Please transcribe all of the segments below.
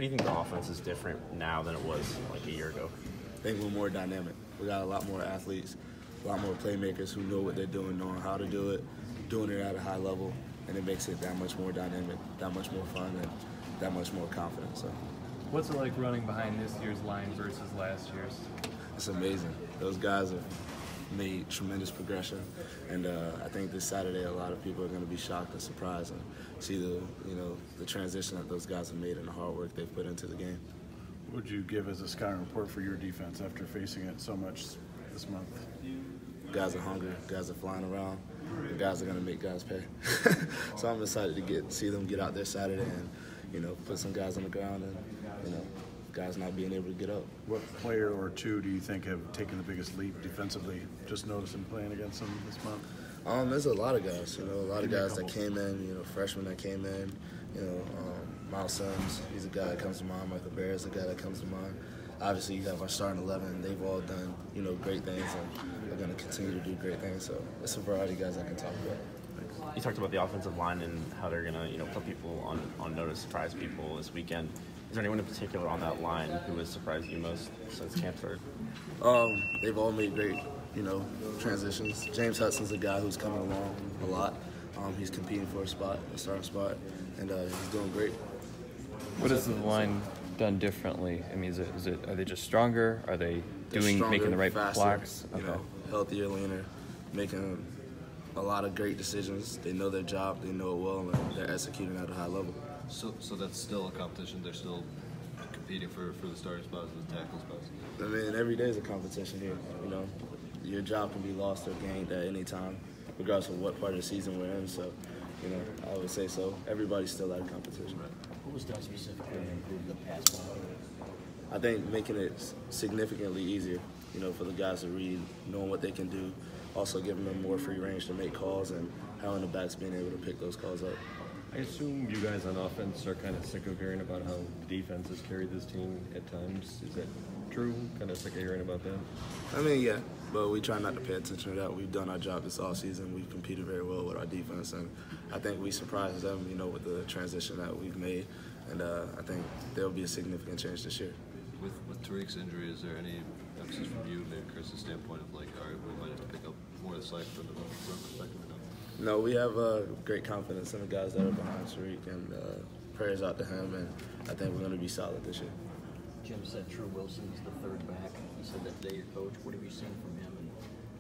do you think the offense is different now than it was like a year ago? I think we're more dynamic. We got a lot more athletes, a lot more playmakers who know what they're doing, knowing how to do it, doing it at a high level, and it makes it that much more dynamic, that much more fun, and that much more confident. So, what's it like running behind this year's line versus last year's? It's amazing. Those guys have made tremendous progression, and I think this Saturday a lot of people are going to be shocked and surprised and see the transition that those guys have made and the hard work they've put into the game. What would you give as a scouting report for your defense after facing it so much this month? Guys are hungry. Guys are flying around. The guys are going to make guys pay. So I'm excited to see them get out there Saturday and put some guys on the ground and guys not being able to get up. What player or two do you think have taken the biggest leap defensively? Just noticing playing against them this month. There's a lot of guys. A lot of guys that came in. Freshmen that came in. Miles Sims, he's a guy that comes to mind. Michael Bear is a guy that comes to mind. Obviously, you have our starting 11. They've all done, great things, and they're going to continue to do great things. So it's a variety of guys I can talk about. You talked about the offensive line and how they're going to, put people on notice, surprise people this weekend. Is there anyone in particular on that line who has surprised you most since camp started? They've all made great, transitions. James Hudson's a guy who's coming along a lot. He's competing for a starting spot, and he's doing great. What has the line done differently? I mean, are they just stronger? Are they making the right faster, blocks? Healthier, leaner, making a lot of great decisions. They know their job, they know it well, and they're executing at a high level. So that's still a competition. They're still competing for the starting spots and the tackle spots. I mean, every day is a competition here. Your job can be lost or gained at any time, regardless of what part of the season we're in. So, I would say so. Everybody's still at a competition. What was done specifically to improve the pass block? I think making it significantly easier, for the guys to read, knowing what they can do, also giving them more free range to make calls, and having the backs being able to pick those calls up. I assume you guys on offense are kind of sick of hearing about how the defense has carried this team at times. Is that true? Kind of sick of hearing about that? I mean, yeah, but we try not to pay attention to that. We've done our job this offseason. We've competed very well with our defense, and I think we surprised them, with the transition that we've made, and I think there will be a significant change this year. With Tariq's injury, is there any emphasis from you, maybe Chris's standpoint of all right, we might have to pick up more of the slack from the run perspective? No, we have great confidence in the guys that are behind Tariq, and prayers out to him, and I think we're going to be solid this year. Jim said True Wilson's the third back. He said that today, your coach. What have you seen from him, and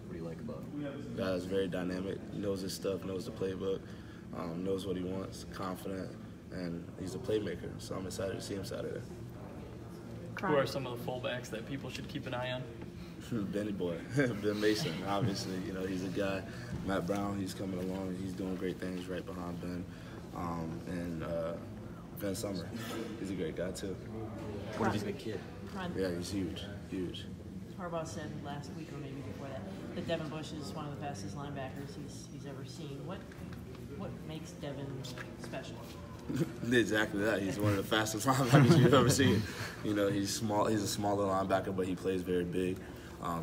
what do you like about him? Guy is very dynamic, knows his stuff, knows the playbook, knows what he wants, confident, and he's a playmaker. So I'm excited to see him Saturday. Who are some of the fullbacks that people should keep an eye on? Benny Boy, Ben Mason, obviously. He's a guy. Matt Brown, he's coming along. He's doing great things right behind Ben. And Ben Summer, he's a great guy too. He's a good kid. Yeah, he's huge, huge. Harbaugh said last week or maybe before that Devin Bush is one of the fastest linebackers he's ever seen. What makes Devin special? Exactly that. He's one of the fastest linebackers you've ever seen. He's small. He's a smaller linebacker, but he plays very big.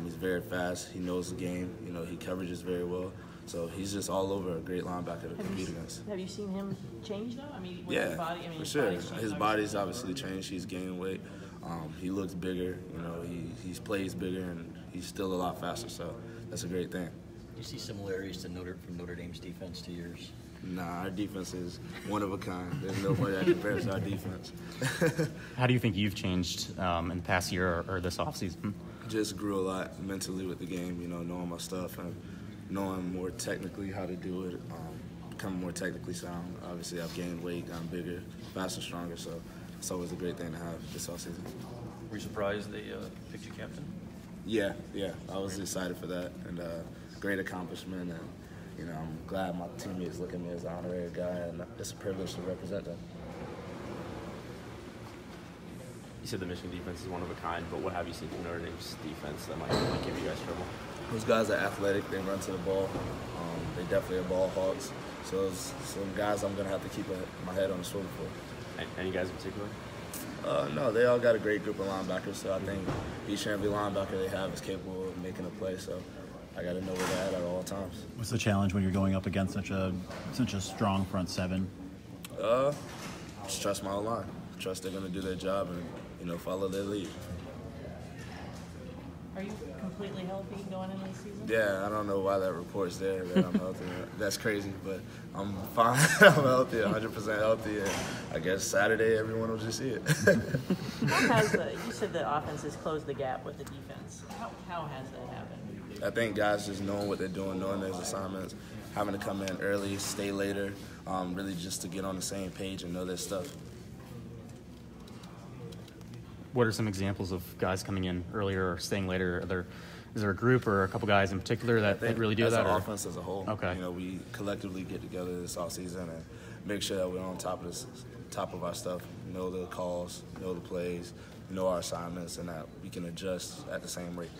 He's very fast. He knows the game. He coverages very well. So he's just all over a great linebacker to compete against. Have you seen him change though? Yeah, his body, for sure. His body's obviously changed. He's gained weight. He looks bigger. He plays bigger, and he's still a lot faster. So that's a great thing. Do you see similarities to Notre Dame's defense to yours? Nah, our defense is one of a kind. There's nobody that compares to our defense. How do you think you've changed in the past year or this offseason? Just grew a lot mentally with the game, knowing my stuff and knowing more technically how to do it, becoming more technically sound. Obviously, I've gained weight, gotten bigger, faster, stronger, so it's always a great thing to have this offseason. Were you surprised they picked you captain? Yeah, I was excited for that, and great accomplishment, and I'm glad my teammates look at me as an honorary guy, and it's a privilege to represent them. You said the Michigan defense is one of a kind, but what have you seen from Notre Dame's defense that might give you guys trouble? Those guys are athletic. They run to the ball. They definitely are ball hogs. So it's some guys I'm going to have to keep my head on the swivel for. Any guys in particular? No, they all got a great group of linebackers, so I think each and every linebacker they have is capable of making a play. So I got to know where they're at all times. What's the challenge when you're going up against such a strong front seven? Just trust my line. trust they're going to do their job and, you know, follow their lead. Are you completely healthy going into the season? Yeah, I don't know why that report's there that I'm healthy. That's crazy, but I'm fine. I'm healthy, 100% healthy, and I guess Saturday everyone will just see it. How has you said the offense has closed the gap with the defense. How has that happened? I think guys just knowing what they're doing, knowing their assignments, having to come in early, stay later, really just to get on the same page and know their stuff. What are some examples of guys coming in earlier or staying later? Is there a group or a couple guys in particular that really do that? As an offense as a whole, okay. You know, we collectively get together this offseason and make sure that we're on top of our stuff, know the calls, know the plays, know our assignments, and that we can adjust at the same rate.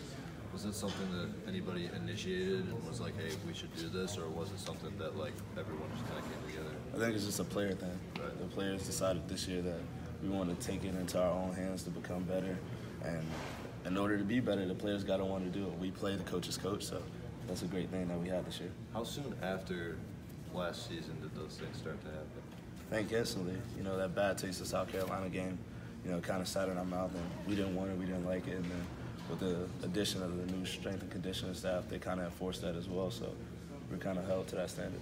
Was it something that anybody initiated and was like, hey, we should do this, or was it something that like everyone just kind of came together? I think it's just a player thing. Right. The players decided this year that we want to take it into our own hands to become better, and in order to be better, the players got to want to do it. We play, the coaches coach, so that's a great thing that we had this year. How soon after last season did those things start to happen? I think instantly. You know, that bad taste of South Carolina game, you know, kind of sat in our mouth, and we didn't want it, we didn't like it, and then with the addition of the new strength and conditioning staff, they kind of enforced that as well, so we're kind of held to that standard.